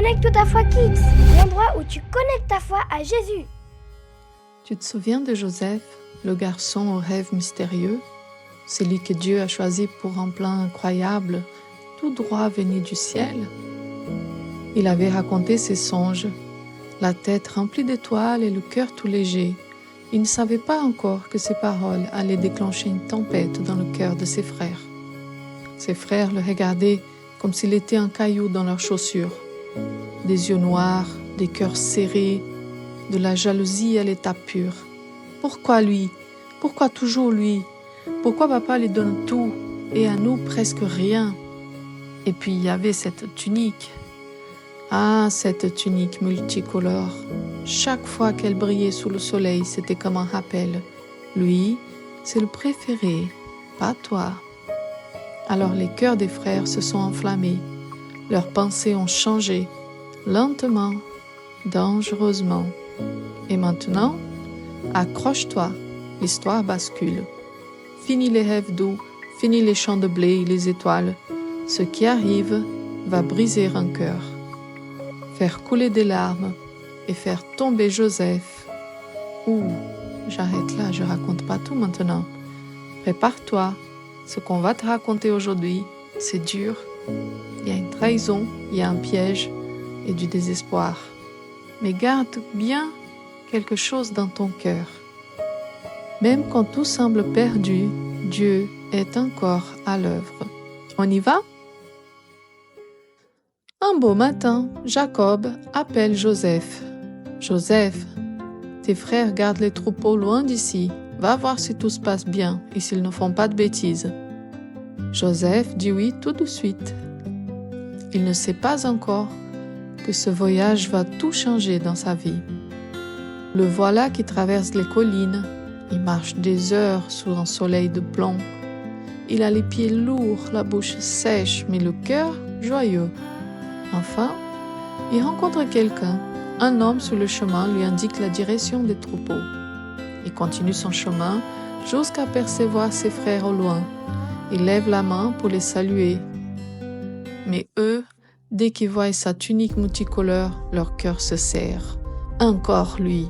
Connecte ta foi Kids, l'endroit où tu connectes ta foi à Jésus. Tu te souviens de Joseph, le garçon au rêve mystérieux, celui que Dieu a choisi pour un plan incroyable, tout droit venu du ciel? Il avait raconté ses songes, la tête remplie d'étoiles et le cœur tout léger. Il ne savait pas encore que ses paroles allaient déclencher une tempête dans le cœur de ses frères. Ses frères le regardaient comme s'il était un caillou dans leurs chaussures. Des yeux noirs, des cœurs serrés, de la jalousie à l'état pur. Pourquoi lui? Pourquoi toujours lui? Pourquoi papa lui donne tout et à nous presque rien? Et puis il y avait cette tunique. Ah, cette tunique multicolore. Chaque fois qu'elle brillait sous le soleil, c'était comme un rappel. Lui, c'est le préféré, pas toi. Alors les cœurs des frères se sont enflammés. Leurs pensées ont changé, lentement, dangereusement. Et maintenant, accroche-toi, l'histoire bascule. Fini les rêves doux, fini les champs de blé et les étoiles. Ce qui arrive va briser un cœur, faire couler des larmes et faire tomber Joseph. Ouh, j'arrête là, je raconte pas tout maintenant. Prépare-toi, ce qu'on va te raconter aujourd'hui, c'est dur. Il y a une trahison, il y a un piège et du désespoir. Mais garde bien quelque chose dans ton cœur. Même quand tout semble perdu, Dieu est encore à l'œuvre. On y va? Un beau matin, Jacob appelle Joseph. Joseph, tes frères gardent les troupeaux loin d'ici. Va voir si tout se passe bien et s'ils ne font pas de bêtises. Joseph dit oui tout de suite. Il ne sait pas encore que ce voyage va tout changer dans sa vie. Le voilà qui traverse les collines. Il marche des heures sous un soleil de plomb. Il a les pieds lourds, la bouche sèche, mais le cœur joyeux. Enfin, il rencontre quelqu'un. Un homme sur le chemin lui indique la direction des troupeaux. Il continue son chemin jusqu'à percevoir ses frères au loin. Il lève la main pour les saluer. Mais eux, dès qu'ils voient sa tunique multicolore, leur cœur se serre. Encore lui.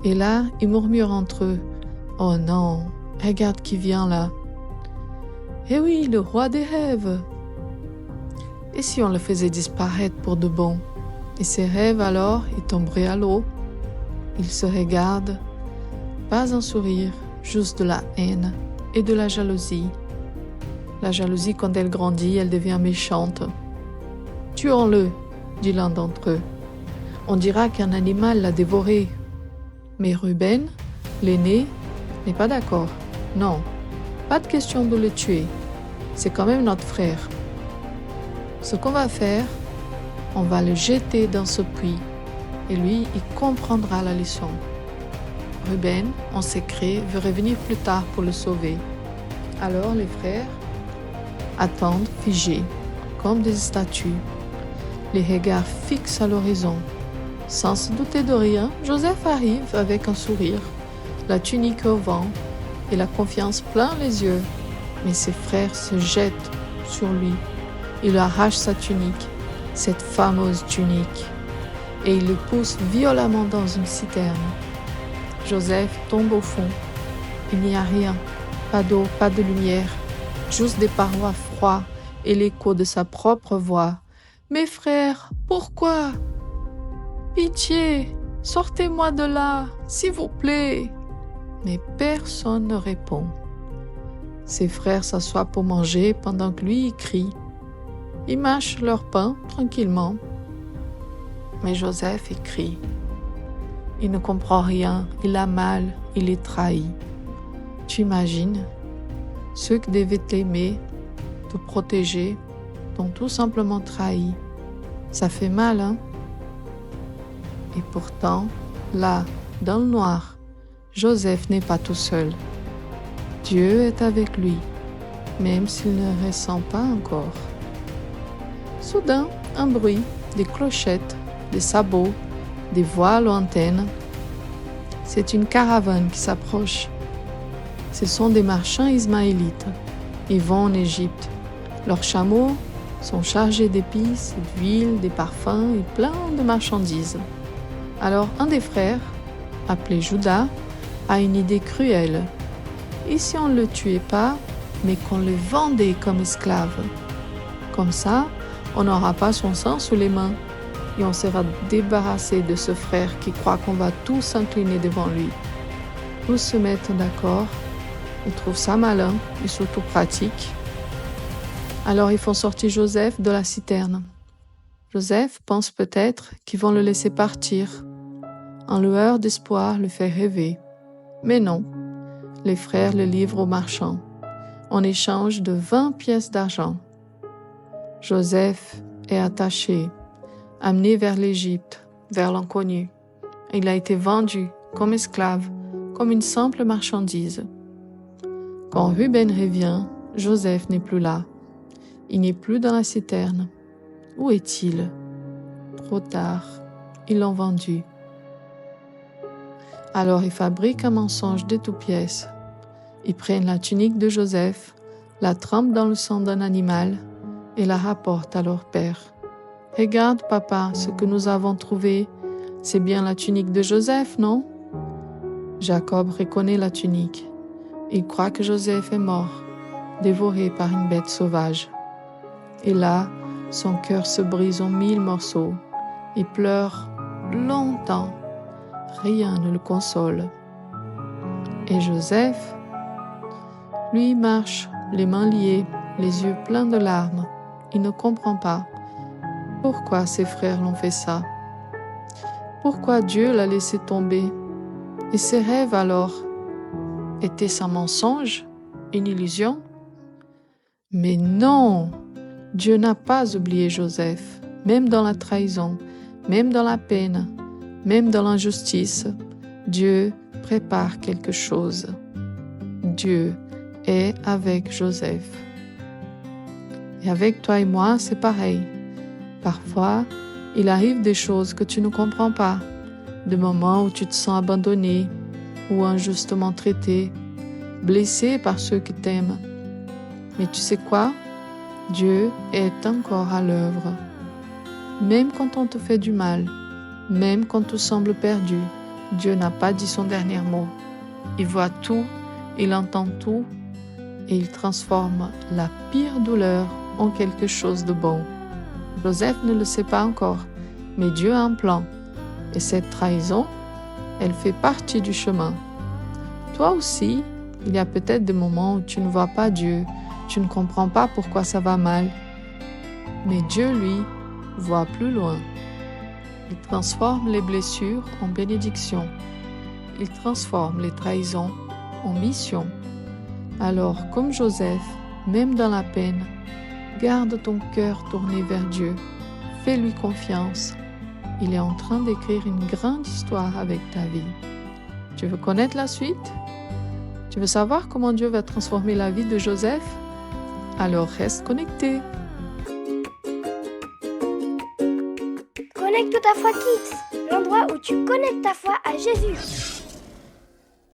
Et là, ils murmurent entre eux. Oh non, regarde qui vient là. Eh oui, le roi des rêves. Et si on le faisait disparaître pour de bon? Et ses rêves alors, ils tomberaient à l'eau. Ils se regardent. Pas un sourire, juste de la haine et de la jalousie. La jalousie, quand elle grandit, elle devient méchante. « Tuons-le », dit l'un d'entre eux. « On dira qu'un animal l'a dévoré. » Mais Ruben, l'aîné, n'est pas d'accord. Non, pas de question de le tuer. C'est quand même notre frère. Ce qu'on va faire, on va le jeter dans ce puits et lui, il comprendra la leçon. Ruben, en secret, veut revenir plus tard pour le sauver. Alors les frères attendent figés, comme des statues, les regards fixes à l'horizon. Sans se douter de rien, Joseph arrive avec un sourire, la tunique au vent et la confiance plein les yeux. Mais ses frères se jettent sur lui. Ils lui arrachent sa tunique, cette fameuse tunique, et ils le poussent violemment dans une citerne. Joseph tombe au fond. Il n'y a rien, pas d'eau, pas de lumière, juste des parois froides et l'écho de sa propre voix. « Mes frères, pourquoi? Pitié, sortez-moi de là, s'il vous plaît. » Mais personne ne répond. Ses frères s'assoient pour manger pendant que lui, il crie. Ils mâchent leur pain tranquillement. Mais Joseph, il crie. Il ne comprend rien, il a mal, il est trahi. Tu imagines? Ceux qui devaient t'aimer, te protéger, t'ont tout simplement trahi. Ça fait mal, hein? Et pourtant, là, dans le noir, Joseph n'est pas tout seul. Dieu est avec lui, même s'il ne ressent pas encore. Soudain, un bruit, des clochettes, des sabots, des voix lointaines. C'est une caravane qui s'approche. Ce sont des marchands ismaélites. Ils vont en Égypte. Leurs chameaux sont chargés d'épices, d'huile, des parfums et plein de marchandises. Alors un des frères, appelé Judas, a une idée cruelle. Et si on ne le tuait pas, mais qu'on le vendait comme esclave? Comme ça, on n'aura pas son sang sous les mains et on sera débarrassé de ce frère qui croit qu'on va tous s'incliner devant lui. Tous se mettent d'accord, ils trouvent ça malin et surtout pratique. Alors ils font sortir Joseph de la citerne. Joseph pense peut-être qu'ils vont le laisser partir. Un lueur d'espoir le fait rêver. Mais non, les frères le livrent aux marchands en échange de 20 pièces d'argent. Joseph est attaché, amené vers l'Égypte, vers l'inconnu. Il a été vendu comme esclave, comme une simple marchandise. Quand Ruben revient, Joseph n'est plus là. Il n'est plus dans la citerne. Où est-il? Trop tard, ils l'ont vendu. Alors ils fabriquent un mensonge de toutes pièces. Ils prennent la tunique de Joseph, la trempent dans le sang d'un animal et la rapportent à leur père. « Regarde, papa, ce que nous avons trouvé. C'est bien la tunique de Joseph, non ?» Jacob reconnaît la tunique. Il croit que Joseph est mort, dévoré par une bête sauvage. Et là, son cœur se brise en 1000 morceaux. Il pleure longtemps. Rien ne le console. Et Joseph, lui, marche, les mains liées, les yeux pleins de larmes. Il ne comprend pas pourquoi ses frères l'ont fait ça. Pourquoi Dieu l'a laissé tomber? Et ses rêves alors? Était-ce un mensonge? Une illusion? Mais non! Dieu n'a pas oublié Joseph, même dans la trahison, même dans la peine, même dans l'injustice. Dieu prépare quelque chose. Dieu est avec Joseph. Et avec toi et moi, c'est pareil. Parfois, il arrive des choses que tu ne comprends pas, des moments où tu te sens abandonné ou injustement traité, blessé par ceux qui t'aiment. Mais tu sais quoi? Dieu est encore à l'œuvre. Même quand on te fait du mal, même quand tout semble perdu, Dieu n'a pas dit son dernier mot. Il voit tout, il entend tout et il transforme la pire douleur en quelque chose de bon. Joseph ne le sait pas encore, mais Dieu a un plan. Et cette trahison, elle fait partie du chemin. Toi aussi, il y a peut-être des moments où tu ne vois pas Dieu, tu ne comprends pas pourquoi ça va mal. Mais Dieu, lui, voit plus loin. Il transforme les blessures en bénédictions. Il transforme les trahisons en mission. Alors, comme Joseph, même dans la peine, garde ton cœur tourné vers Dieu. Fais-lui confiance. Il est en train d'écrire une grande histoire avec ta vie. Tu veux connaître la suite? Tu veux savoir comment Dieu va transformer la vie de Joseph? Alors reste connecté. Connecte ta foi Kids, l'endroit où tu connectes ta foi à Jésus.